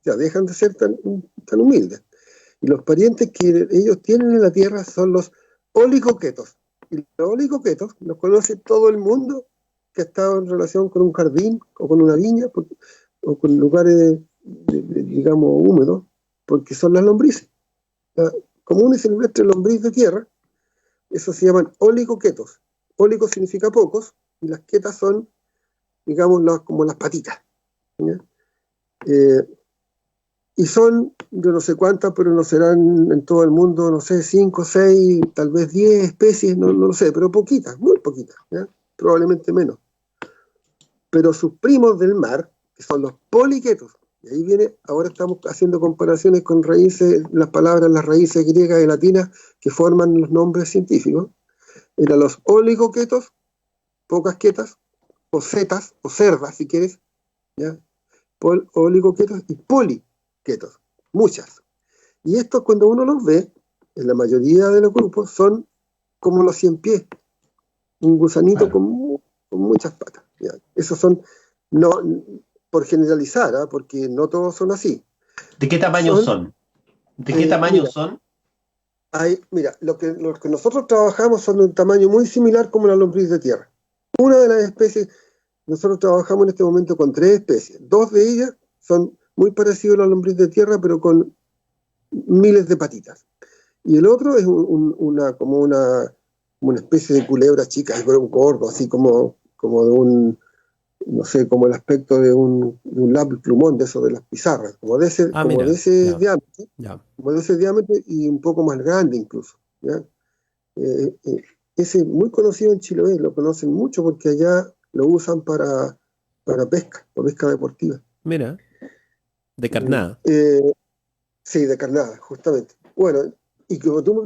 ya dejan de ser tan humildes. Y los parientes que ellos tienen en la Tierra son los oligoquetos. Y los oligoquetos los conoce todo el mundo que ha estado en relación con un jardín o con una viña o con lugares, digamos, húmedos, porque son las lombrices. La común y silvestre lombriz de tierra, eso se llaman oligoquetos. Oligo significa pocos, y las quetas son, digamos, como las patitas. Y son, yo no sé cuántas, pero no serán en todo el mundo, no sé, 5, 6, tal vez 10 especies, no lo sé, pero poquitas, muy poquitas, ¿ya? Probablemente menos. Pero sus primos del mar, que son los poliquetos, y ahí viene, ahora estamos haciendo comparaciones con raíces, las raíces griegas y latinas que forman los nombres científicos, eran los oligoquetos, pocas quetas, o setas, o cerdas, si quieres, ¿ya? Oligoquetos y poliquetos, muchas. Y estos, cuando uno los ve, en la mayoría de los grupos, son como los 100 pies, un gusanito con muchas patas. ¿Ya? Esos son, no por generalizar, ¿eh? Porque no todos son así. ¿De qué tamaño son? ¿De qué tamaño son? Mira, los que nosotros trabajamos son de un tamaño muy similar como la lombriz de tierra. Una de las especies, nosotros trabajamos en este momento con 3 especies. 2 de ellas son muy parecidos a la lombriz de tierra, pero con miles de patitas. Y el otro es como una especie de culebra chica, un gordo, así como de un, no sé, como el aspecto de un lápiz plumón, de eso de las pizarras, como de ese diámetro, como de ese diámetro y un poco más grande incluso. ¿Ya? Ese muy conocido en Chiloé, lo conocen mucho porque allá lo usan para pesca deportiva. Mira, de carnada. Sí, de carnada, justamente. Bueno, y como tú me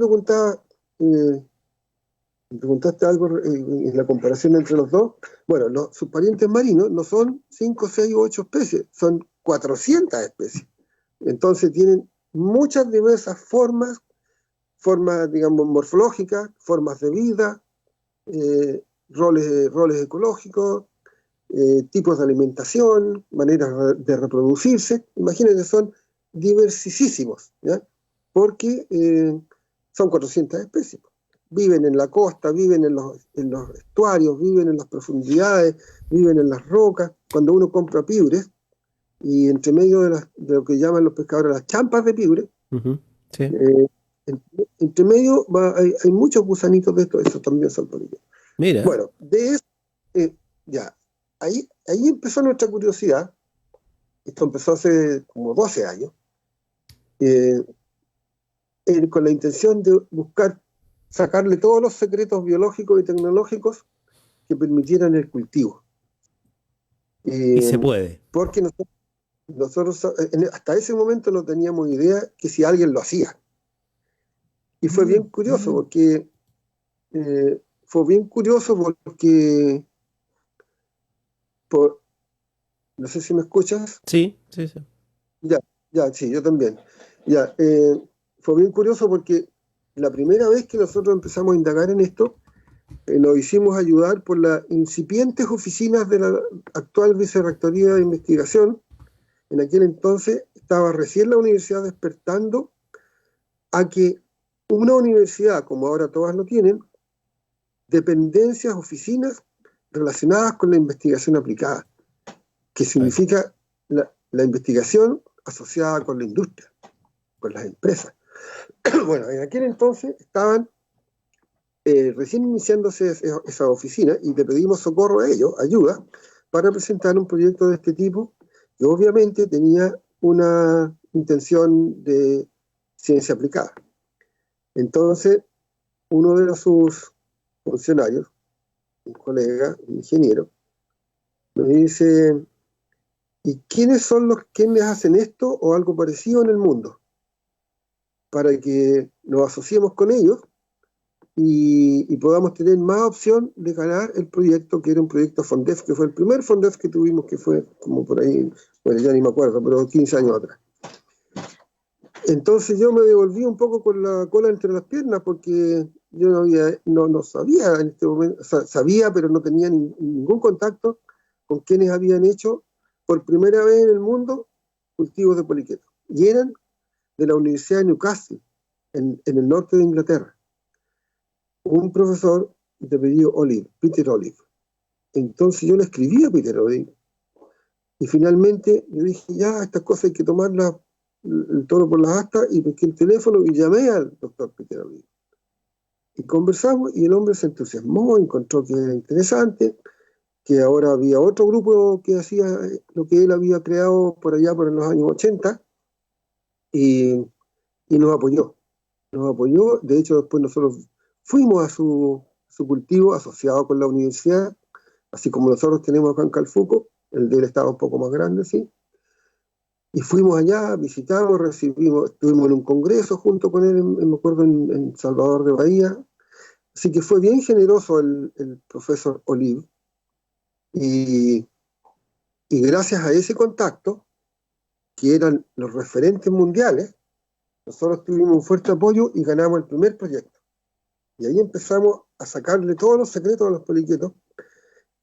preguntaste algo en la comparación entre los dos, bueno, sus parientes marinos no son 5, 6 u 8 especies, son 400 especies. Entonces tienen muchas diversas formas, digamos, morfológicas, formas de vida, roles ecológicos, tipos de alimentación, maneras de reproducirse. Imagínense, son diversisísimos, ¿ya? Porque son 400 especies. Viven en la costa, viven en los estuarios, viven en las profundidades, viven en las rocas. Cuando uno compra piures, y entre medio de lo que llaman los pescadores las champas de piure, sí. Entre medio hay muchos gusanitos de estos también son poliquetos. Mira. Bueno, de eso, ya, ahí empezó nuestra curiosidad. Esto empezó hace como 12 años, con la intención de buscar sacarle todos los secretos biológicos y tecnológicos que permitieran el cultivo. Y se puede. Porque nosotros hasta ese momento no teníamos idea que si alguien lo hacía. Y fue bien curioso porque no sé si me escuchas. Sí. Ya, sí, yo también. Ya, fue bien curioso porque la primera vez que nosotros empezamos a indagar en esto, nos hicimos ayudar por las incipientes oficinas de la actual Vicerrectoría de Investigación. En aquel entonces estaba recién la universidad despertando a que una universidad, como ahora todas lo tienen, dependencias, oficinas relacionadas con la investigación aplicada, que significa la investigación asociada con la industria, con las empresas. Bueno, en aquel entonces estaban recién iniciándose esa oficina y le pedimos socorro a ellos, ayuda, para presentar un proyecto de este tipo que obviamente tenía una intención de ciencia aplicada. Entonces, uno de sus funcionarios, un colega, un ingeniero, me dice: ¿y quiénes son quienes hacen esto o algo parecido en el mundo? Para que nos asociemos con ellos y podamos tener más opción de ganar el proyecto, que era un proyecto FONDEF, que fue el primer FONDEF que tuvimos, que fue como por ahí, bueno, ya ni me acuerdo, pero 15 años atrás. Entonces yo me devolví un poco con la cola entre las piernas, porque yo no sabía en este momento, o sea, sabía, pero no tenía ningún contacto con quienes habían hecho por primera vez en el mundo cultivos de poliquetos. Y eran de la Universidad de Newcastle, en el norte de Inglaterra. Un profesor de apellido Olive, Peter Olive. Entonces yo le escribí a Peter Olive y finalmente le dije, ya, estas cosas hay que tomarlas el toro por las astas, y pesqué el teléfono y llamé al doctor Peter Olive. Y conversamos y el hombre se entusiasmó, encontró que era interesante, que ahora había otro grupo que hacía lo que él había creado por allá por los años 80 y nos apoyó. Nos apoyó, de hecho después nosotros fuimos a su cultivo asociado con la universidad, así como nosotros tenemos acá en Calfuco, el de él estaba un poco más grande, sí. Y fuimos allá, visitamos, recibimos, estuvimos en un congreso junto con él, me acuerdo, en Salvador de Bahía. Así que fue bien generoso el profesor Olive. Y gracias a ese contacto, que eran los referentes mundiales, nosotros tuvimos un fuerte apoyo y ganamos el primer proyecto. Y ahí empezamos a sacarle todos los secretos a los poliquetos,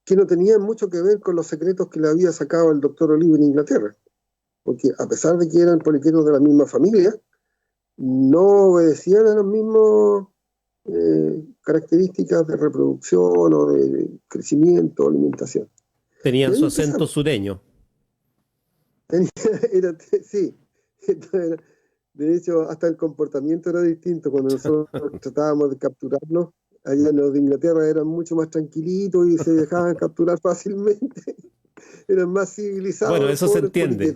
que no tenían mucho que ver con los secretos que le había sacado el doctor Olive en Inglaterra. Porque a pesar de que eran poliquetos de la misma familia, no obedecían a las mismas características de reproducción o de crecimiento, alimentación. Tenían su acento sureño. Sí, de hecho hasta el comportamiento era distinto. Cuando nosotros tratábamos de capturarlos, allá en los de Inglaterra eran mucho más tranquilitos y se dejaban capturar fácilmente. Eran más civilizados. Bueno, eso se entiende.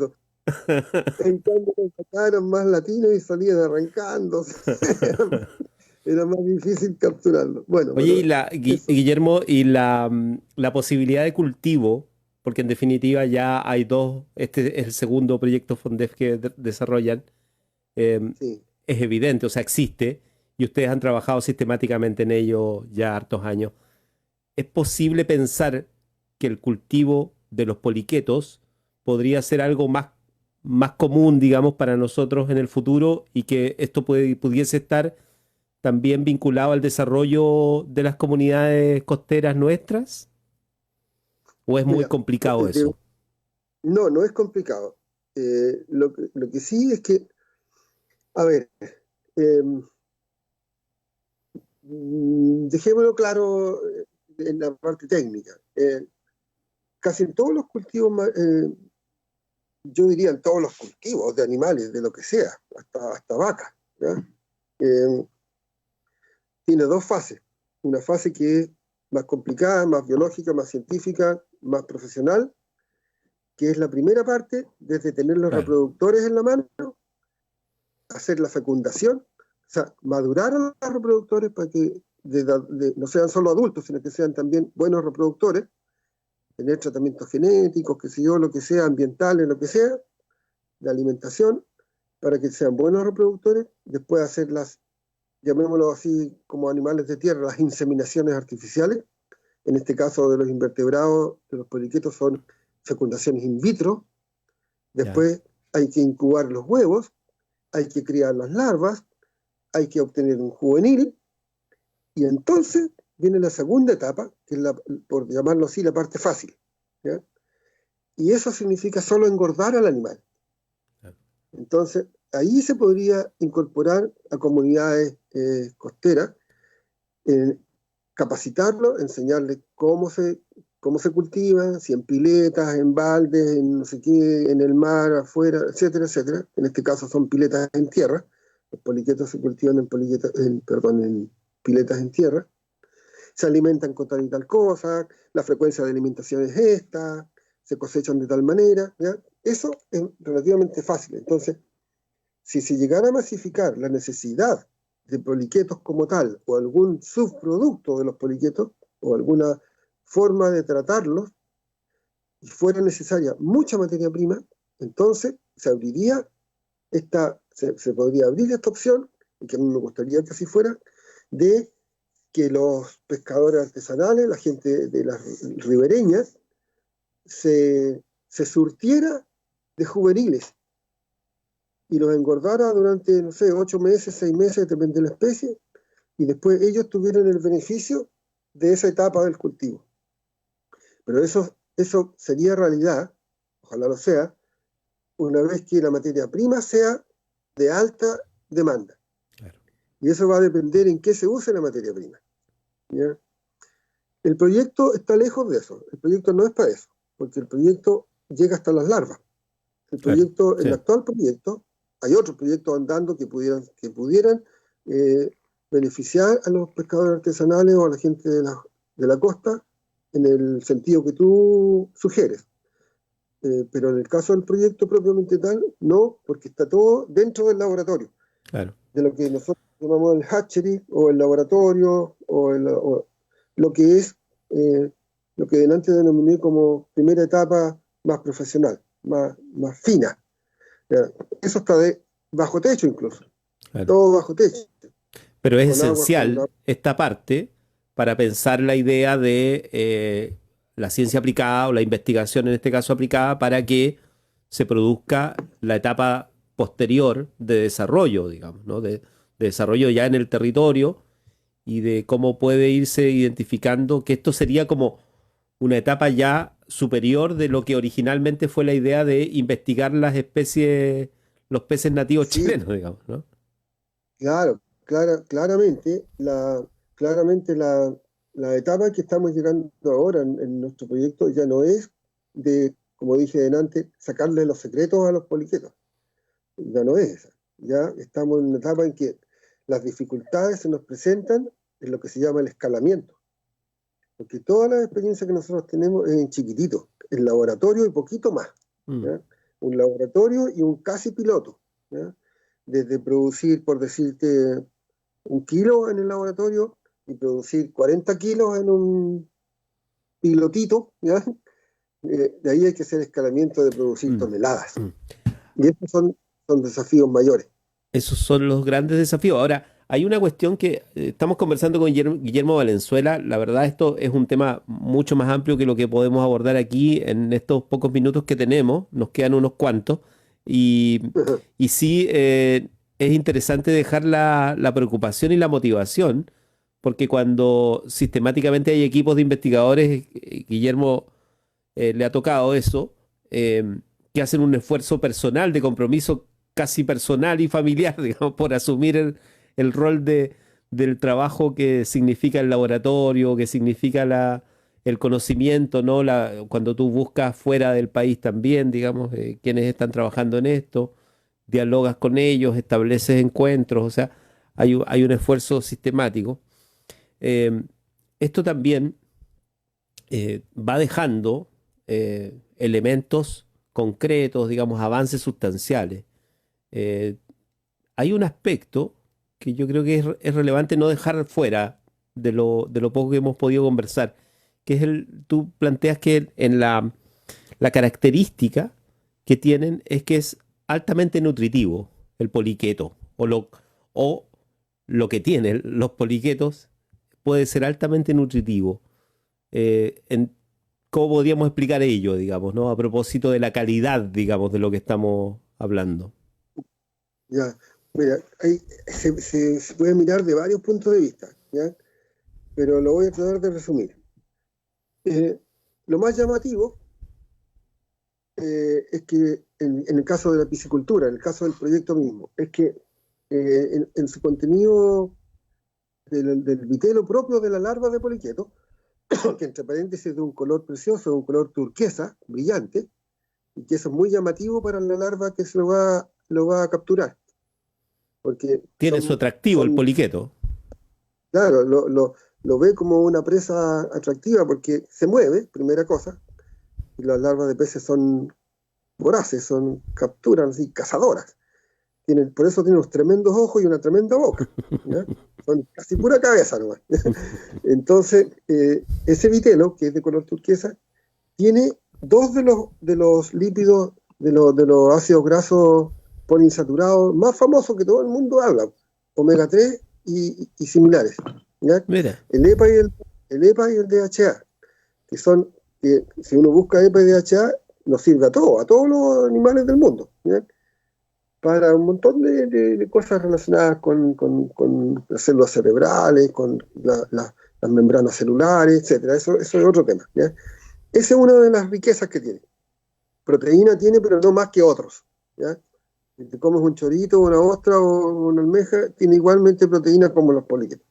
En cambio, acá eran más latinos y salían arrancando. Era más difícil capturarlo. Bueno, oye, Guillermo, y la posibilidad de cultivo, porque en definitiva ya hay dos, este es el segundo proyecto FONDEF que desarrollan, sí. Es evidente, o sea, existe, y ustedes han trabajado sistemáticamente en ello ya hartos años. ¿Es posible pensar que el cultivo de los poliquetos podría ser algo más común, digamos, para nosotros en el futuro, y que esto pudiese estar también vinculado al desarrollo de las comunidades costeras nuestras? ¿O es muy complicado eso? No, no es complicado. Lo que sí es que, a ver, dejémoslo claro en la parte técnica. Casi en todos los cultivos, yo diría en todos los cultivos de animales, de lo que sea, hasta vacas, ¿ya? Tiene dos fases. Una fase que es más complicada, más biológica, más científica, más profesional, que es la primera parte, desde tener los reproductores en la mano, hacer la fecundación, o sea, madurar a los reproductores para que no sean solo adultos, sino que sean también buenos reproductores, tener tratamientos genéticos, qué sé yo, lo que sea, ambientales, lo que sea, de alimentación, para que sean buenos reproductores, después hacer las, llamémoslo así como animales de tierra, las inseminaciones artificiales. En este caso de los invertebrados, de los poliquetos, son fecundaciones in vitro. Después hay que incubar los huevos, hay que criar las larvas, hay que obtener un juvenil, y entonces viene la segunda etapa, que es, por llamarlo así, la parte fácil, ¿ya? Y eso significa solo engordar al animal. Entonces, ahí se podría incorporar a comunidades costeras, capacitarlo, enseñarles cómo se cultiva, si en piletas, en baldes, en no sé qué, en el mar, afuera, etcétera, etcétera. En este caso son piletas en tierra. Los poliquetos se cultivan en piletas en tierra. Se alimentan con tal y tal cosa, la frecuencia de alimentación es esta, se cosechan de tal manera, ¿ya? Eso es relativamente fácil. Entonces, si se llegara a masificar la necesidad de poliquetos como tal, o algún subproducto de los poliquetos, o alguna forma de tratarlos, y fuera necesaria mucha materia prima, entonces se abriría se podría abrir esta opción, y que a mí me gustaría que así fuera, de que los pescadores artesanales, la gente de las ribereñas, se surtiera de juveniles y los engordara durante, no sé, 8 meses, 6 meses, depende de la especie, y después ellos tuvieran el beneficio de esa etapa del cultivo. Pero eso sería realidad, ojalá lo sea, una vez que la materia prima sea de alta demanda. Claro. Y eso va a depender en qué se use la materia prima. ¿Ya? El proyecto está lejos de eso. El proyecto no es para eso, porque el proyecto llega hasta las larvas. El proyecto, sí. el actual proyecto, hay otros proyectos andando que pudieran beneficiar a los pescadores artesanales o a la gente de la costa en el sentido que tú sugieres. Pero en el caso del proyecto propiamente tal, no, porque está todo dentro del laboratorio. Claro. De lo que nosotros llamamos el hatchery o el laboratorio o lo que es lo que delante denominé como primera etapa más profesional, más fina. ¿Ya? Eso está bajo techo incluso. Claro. Todo bajo techo. Pero es esencial esta parte para pensar la idea de la ciencia aplicada o la investigación en este caso aplicada para que se produzca la etapa posterior de desarrollo, digamos, ¿no? De desarrollo ya en el territorio y de cómo puede irse identificando que esto sería como una etapa ya superior de lo que originalmente fue la idea de investigar las especies, los peces nativos chilenos, digamos, ¿no? Claro, claramente la etapa que estamos llegando ahora en nuestro proyecto ya no es de, como dije delante, sacarle los secretos a los poliquetos. Ya no es esa. Ya estamos en una etapa en que las dificultades se nos presentan en lo que se llama el escalamiento. Porque todas las experiencias que nosotros tenemos es en chiquitito, en laboratorio y poquito más. ¿Ya? Un laboratorio y un casi piloto. ¿Ya? Desde producir, por decirte, 1 kilo en el laboratorio y producir 40 kilos en un pilotito, ¿ya? De ahí hay que hacer escalamiento de producir toneladas. Y estos son desafíos mayores. Esos son los grandes desafíos. Ahora, hay una cuestión que estamos conversando con Guillermo Valenzuela. La verdad, esto es un tema mucho más amplio que lo que podemos abordar aquí en estos pocos minutos que tenemos. Nos quedan unos cuantos. Y sí, es interesante dejar la preocupación y la motivación, porque cuando sistemáticamente hay equipos de investigadores, Guillermo le ha tocado eso, que hacen un esfuerzo personal, de compromiso casi personal y familiar, digamos, por asumir el rol del trabajo que significa el laboratorio, que significa el conocimiento, ¿no? Cuando tú buscas fuera del país también, digamos, quienes están trabajando en esto, dialogas con ellos, estableces encuentros, o sea, hay un esfuerzo sistemático. Esto también va dejando elementos concretos, digamos, avances sustanciales. Hay un aspecto que yo creo que es relevante no dejar fuera de lo poco que hemos podido conversar, que es tú planteas que en la característica que tienen es que es altamente nutritivo el poliqueto, o lo que tienen los poliquetos puede ser altamente nutritivo. ¿Cómo podríamos explicar ello, digamos, ¿no? A propósito de la calidad, digamos, de lo que estamos hablando. Ya, mira, se puede mirar de varios puntos de vista, ¿ya? Pero lo voy a tratar de resumir. Lo más llamativo es que en el caso de la piscicultura, en el caso del proyecto mismo, es que en su contenido del vitelo propio de la larva de poliqueto, que entre paréntesis es de un color precioso, de un color turquesa, brillante, y que eso es muy llamativo para la larva que se lo va a capturar. Porque tiene su atractivo el poliqueto. Claro, lo ve como una presa atractiva porque se mueve, primera cosa, y las larvas de peces son voraces, capturan así, cazadoras. Por eso tienen unos tremendos ojos y una tremenda boca, ¿ya? Son casi pura cabeza nomás. Entonces, ese vitelo, que es de color turquesa, tiene 2 de los lípidos, de los ácidos grasos poliinsaturados más famosos que todo el mundo habla, omega 3 y similares, ¿ya? Mira. El EPA y el DHA, que si uno busca EPA y DHA, nos sirve a todos los animales del mundo, ¿ya? Para un montón de cosas relacionadas con las células cerebrales, con las membranas celulares, etc. Eso es otro tema, ¿ya? Esa es una de las riquezas que tiene. proteína tiene, pero no más que otros, ¿ya? Si te comes un chorito, una ostra o una almeja, tiene igualmente proteína como los poliquetos.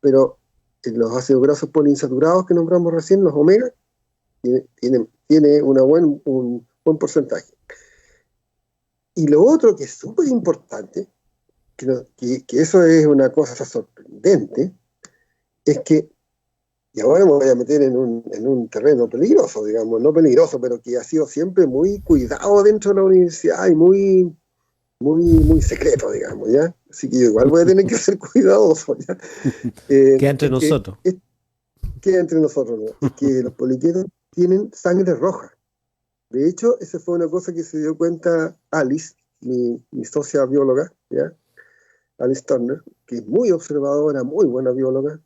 Pero los ácidos grasos poliinsaturados que nombramos recién, los omega, tiene un buen porcentaje. Y lo otro que es súper importante, que eso es una cosa sorprendente, es que, y ahora me voy a meter en un terreno peligroso, digamos, no peligroso, pero que ha sido siempre muy cuidado dentro de la universidad y muy, muy, muy secreto, digamos, ¿ya? Así que yo igual voy a tener que ser cuidadoso, ¿ya? Queda entre nosotros. Queda entre nosotros, ¿no? Es que los poliquetos tienen sangre roja. De hecho, esa fue una cosa que se dio cuenta Alice, mi socia bióloga, ¿ya? Alice Turner, que es muy observadora, muy buena bióloga.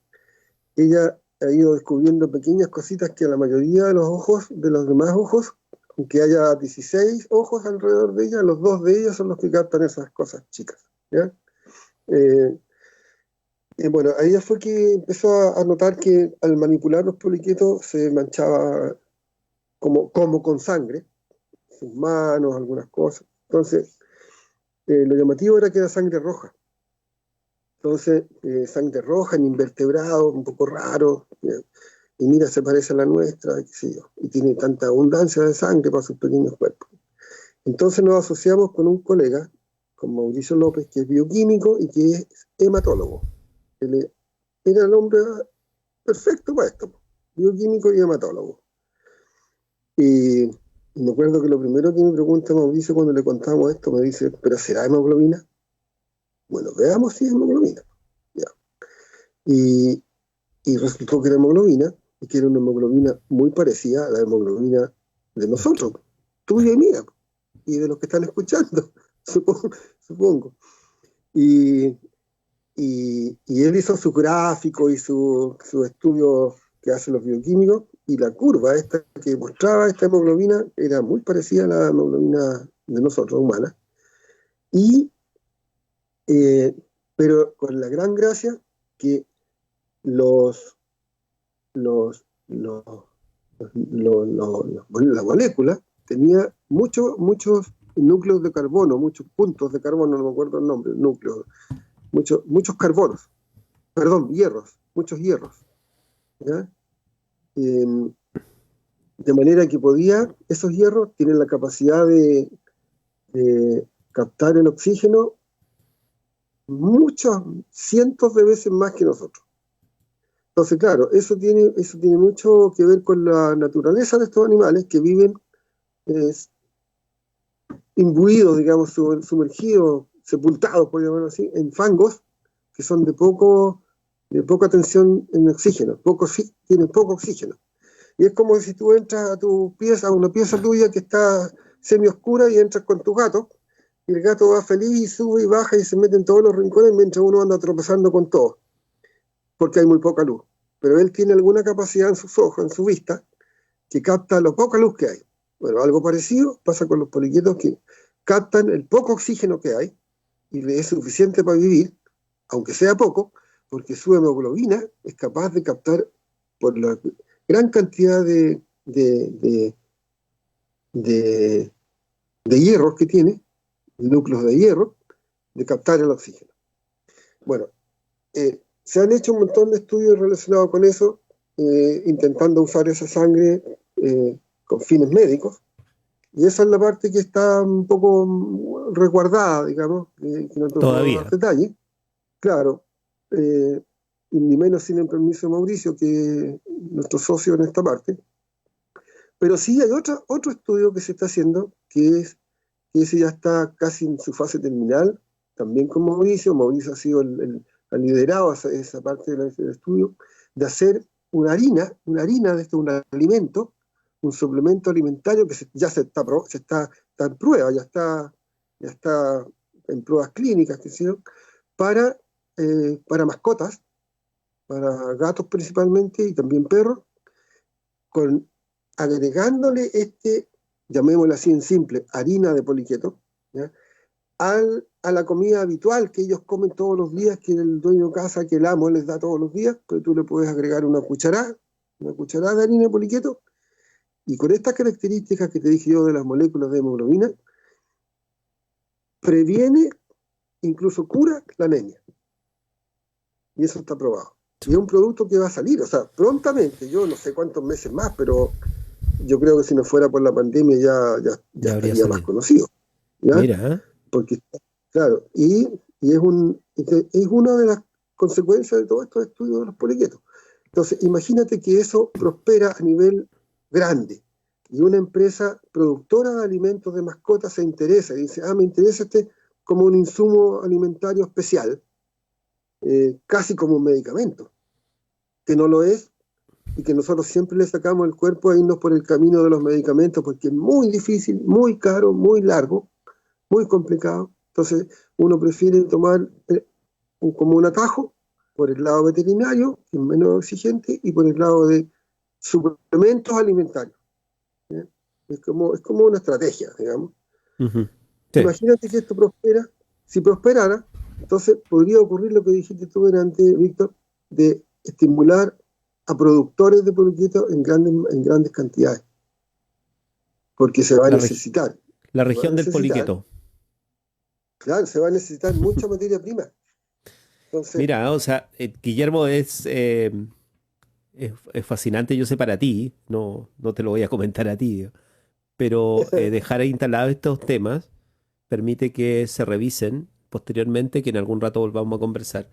Ella ha ido descubriendo pequeñas cositas que a la mayoría de los ojos, de los demás ojos, aunque haya 16 ojos alrededor de ella, los 2 de ellos son los que captan esas cosas chicas, ¿ya? Bueno, a ella fue que empezó a notar que al manipular los poliquetos se manchaba como con sangre, sus manos, algunas cosas. Entonces, lo llamativo era que era sangre roja. Entonces, sangre roja en invertebrados, un poco raro, y mira, se parece a la nuestra, qué sé yo, y tiene tanta abundancia de sangre para sus pequeños cuerpos. Entonces nos asociamos con un colega, con Mauricio López, que es bioquímico y que es hematólogo. Él era el hombre perfecto para esto, bioquímico y hematólogo. Y me acuerdo que lo primero que me pregunta Mauricio cuando le contamos esto, me dice, ¿pero será hemoglobina? Bueno, veamos si es hemoglobina. Ya. Y resultó que era hemoglobina, y que era una hemoglobina muy parecida a la hemoglobina de nosotros, tuya y mía, y de los que están escuchando, supongo. Y él hizo su gráfico y su estudio que hacen los bioquímicos, y la curva esta que mostraba esta hemoglobina era muy parecida a la hemoglobina de nosotros, humana. Pero con la gran gracia que la molécula tenía muchos núcleos de carbono, muchos puntos de carbono, no me acuerdo el nombre, núcleos, muchos carbonos, perdón, muchos hierros, ¿ya? De manera que esos hierros tienen la capacidad de captar el oxígeno muchos cientos de veces más que nosotros. Entonces, claro, eso tiene mucho que ver con la naturaleza de estos animales que viven imbuidos, digamos, sumergidos, sepultados, por llamarlo así, en fangos que son de poca tensión en oxígeno, tienen poco oxígeno. Y es como si tú entras a una pieza tuya que está semi-oscura y entras con tu gato, y el gato va feliz y sube y baja y se mete en todos los rincones mientras uno anda tropezando con todo, porque hay muy poca luz. Pero él tiene alguna capacidad en sus ojos, en su vista, que capta la poca luz que hay. Bueno, algo parecido pasa con los poliquetos que captan el poco oxígeno que hay y le es suficiente para vivir, aunque sea poco, porque su hemoglobina es capaz de captar por la gran cantidad de hierros que tiene, núcleos de hierro, de captar el oxígeno. Bueno, se han hecho un montón de estudios relacionados con eso, intentando usar esa sangre con fines médicos, y esa es la parte que está un poco resguardada, digamos, que no te puedo dar detalles. Claro, ni menos sin el permiso de Mauricio, que es nuestro socio en esta parte. Pero sí hay otro estudio que se está haciendo, que ese ya está casi en su fase terminal, también con Mauricio. Mauricio ha sido ha liderado esa parte del estudio, de hacer una harina de esto, un alimento, un suplemento alimentario que ya está en prueba, ya está en pruebas clínicas, para mascotas, para gatos principalmente y también perros, agregándole llamémoslo así en simple, harina de poliqueto, ¿ya? A la comida habitual que ellos comen todos los días, que el dueño de casa, que el amo les da todos los días, pues tú le puedes agregar una cucharada de harina de poliqueto, Y con estas características que te dije yo de las moléculas de hemoglobina, previene, incluso cura la anemia. Y eso está probado. Y es un producto que va a salir, o sea, prontamente, yo no sé cuántos meses más, pero yo creo que si no fuera por la pandemia ya estaría más conocido. ¿Ya? Mira, Porque, claro, y es una de las consecuencias de todos estos estudios de los poliquetos. Entonces, imagínate que eso prospera a nivel grande, y una empresa productora de alimentos de mascotas se interesa, y dice, me interesa como un insumo alimentario especial, casi como un medicamento, que no lo es, y que nosotros siempre le sacamos el cuerpo a irnos por el camino de los medicamentos, porque es muy difícil, muy caro, muy largo, muy complicado. Entonces uno prefiere tomar como un atajo por el lado veterinario, que es menos exigente, y por el lado de suplementos alimentarios. ¿Sí? Es como una estrategia, digamos. uh-huh. Sí. Imagínate que esto prospera. Si prosperara, entonces podría ocurrir lo que dijiste tú delante, Víctor, de estimular a productores de poliquetos en grandes cantidades, porque se va a necesitar. La región del poliqueto. Claro, se va a necesitar mucha materia prima. Entonces, mira, o sea, Guillermo, es fascinante, yo sé, para ti, no te lo voy a comentar a ti, pero dejar instalados estos temas permite que se revisen posteriormente, que en algún rato volvamos a conversar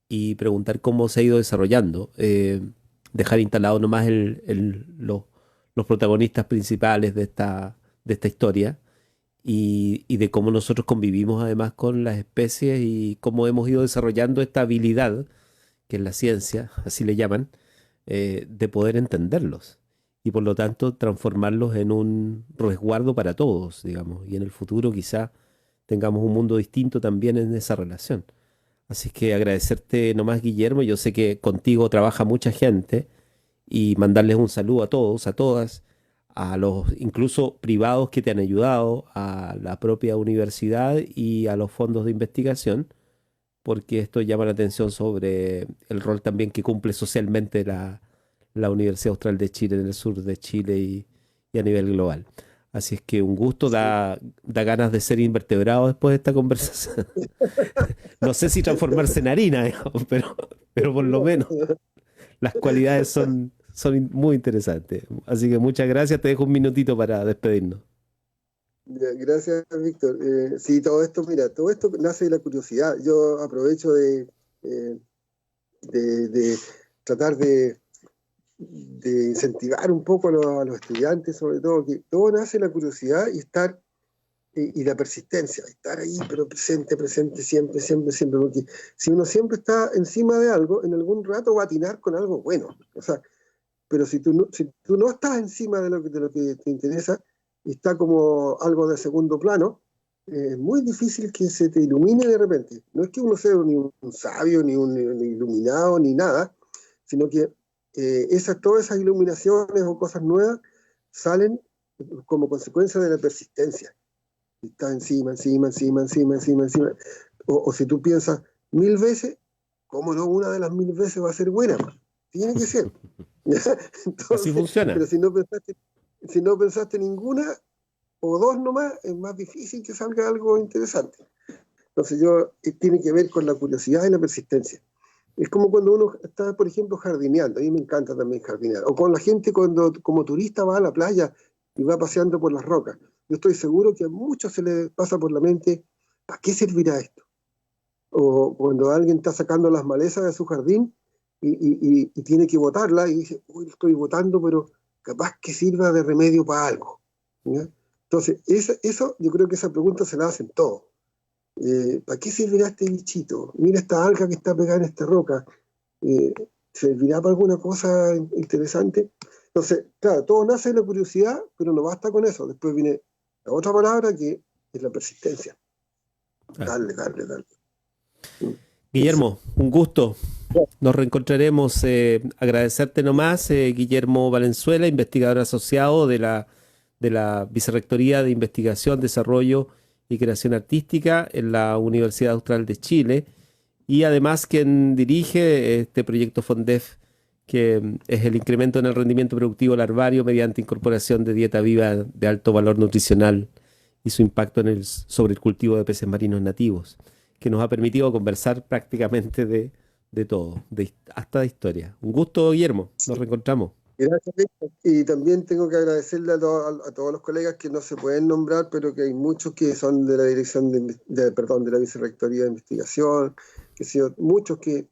y preguntar cómo se ha ido desarrollando. Dejar instalados nomás los protagonistas principales de esta historia y de cómo nosotros convivimos además con las especies y cómo hemos ido desarrollando esta habilidad, que es la ciencia, así le llaman, de poder entenderlos y por lo tanto transformarlos en un resguardo para todos, digamos, y en el futuro quizá tengamos un mundo distinto también en esa relación. Así que agradecerte nomás, Guillermo. Yo sé que contigo trabaja mucha gente y mandarles un saludo a todos, a todas, a los incluso privados que te han ayudado, a la propia universidad y a los fondos de investigación, porque esto llama la atención sobre el rol también que cumple socialmente la Universidad Austral de Chile en el sur de Chile y a nivel global. Así es que un gusto, da ganas de ser invertebrado después de esta conversación. No sé si transformarse en harina, digamos, pero por lo menos las cualidades son muy interesantes. Así que muchas gracias, te dejo un minutito para despedirnos. Gracias, Víctor. Sí, todo esto nace de la curiosidad. Yo aprovecho de tratar de incentivar un poco a los estudiantes, sobre todo, que todo nace de la curiosidad y la persistencia, estar ahí, pero presente, siempre, porque si uno siempre está encima de algo, en algún rato va a atinar con algo bueno. O sea, pero si tú no estás encima de lo que te interesa, y está como algo de segundo plano, es muy difícil que se te ilumine de repente. No es que uno sea ni un sabio, ni un iluminado, ni nada, sino que todas esas iluminaciones o cosas nuevas salen como consecuencia de la persistencia. Está encima. O si tú piensas 1000 veces, ¿cómo no? Una de las 1000 veces va a ser buena. Tiene que ser. Entonces, así funciona. Pero si no pensaste ninguna o dos nomás, es más difícil que salga algo interesante. Entonces tiene que ver con la curiosidad y la persistencia. Es como cuando uno está, por ejemplo, jardineando. A mí me encanta también jardinear. O con la gente cuando como turista va a la playa y va paseando por las rocas. Yo estoy seguro que a muchos se les pasa por la mente, ¿para qué servirá esto? O cuando alguien está sacando las malezas de su jardín y tiene que botarla y dice, uy, estoy botando, pero capaz que sirva de remedio para algo. ¿Ya? Entonces, eso yo creo que esa pregunta se la hacen todos. ¿Para qué servirá este bichito? Mira esta alga que está pegada en esta roca. ¿Servirá para alguna cosa interesante? Entonces, claro, todo nace de la curiosidad, pero no basta con eso. Después viene la otra palabra que es la persistencia. Darle. Guillermo, un gusto. Nos reencontraremos. Agradecerte nomás, Guillermo Valenzuela, investigador asociado de la Vicerrectoría de Investigación, Desarrollo y Creación Artística en la Universidad Austral de Chile, y además quien dirige este proyecto FONDEF que es el incremento en el rendimiento productivo larvario mediante incorporación de dieta viva de alto valor nutricional y su impacto sobre el cultivo de peces marinos nativos, que nos ha permitido conversar prácticamente de todo, hasta de historia. Un gusto, Guillermo. Nos reencontramos. Gracias, Víctor. Y también tengo que agradecerle a todos los colegas que no se pueden nombrar, pero que hay muchos que son de la dirección de la Vicerrectoría de Investigación, que muchos que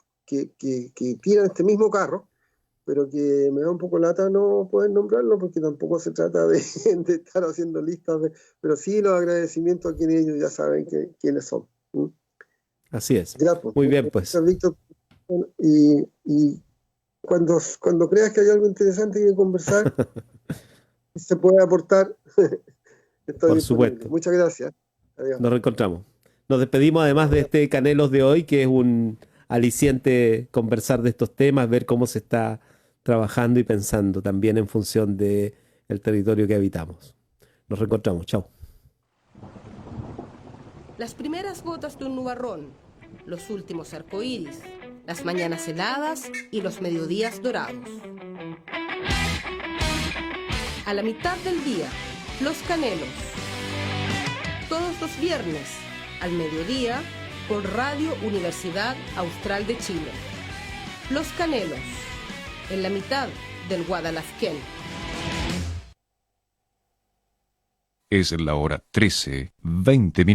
tiran este mismo carro, pero que me da un poco lata no poder nombrarlo, porque tampoco se trata de estar haciendo listas, pero sí los agradecimientos a quienes ellos ya saben quiénes son. Así es. Ya, pues, muy bien, pues. Gracias, Víctor. Y cuando creas que hay algo interesante que conversar, se puede aportar. Por supuesto. Muchas gracias. Adiós. Nos reencontramos. Nos despedimos además de este Canelos de hoy, que es un aliciente conversar de estos temas, ver cómo se está trabajando y pensando también en función del territorio que habitamos. Nos reencontramos. Chao. Las primeras gotas de un nubarrón, los últimos arcoíris, las mañanas heladas y los mediodías dorados. A la mitad del día, Los Canelos. Todos los viernes, al mediodía, por Radio Universidad Austral de Chile. Los Canelos, en la mitad del Guadalazquén. Es la hora 13:20.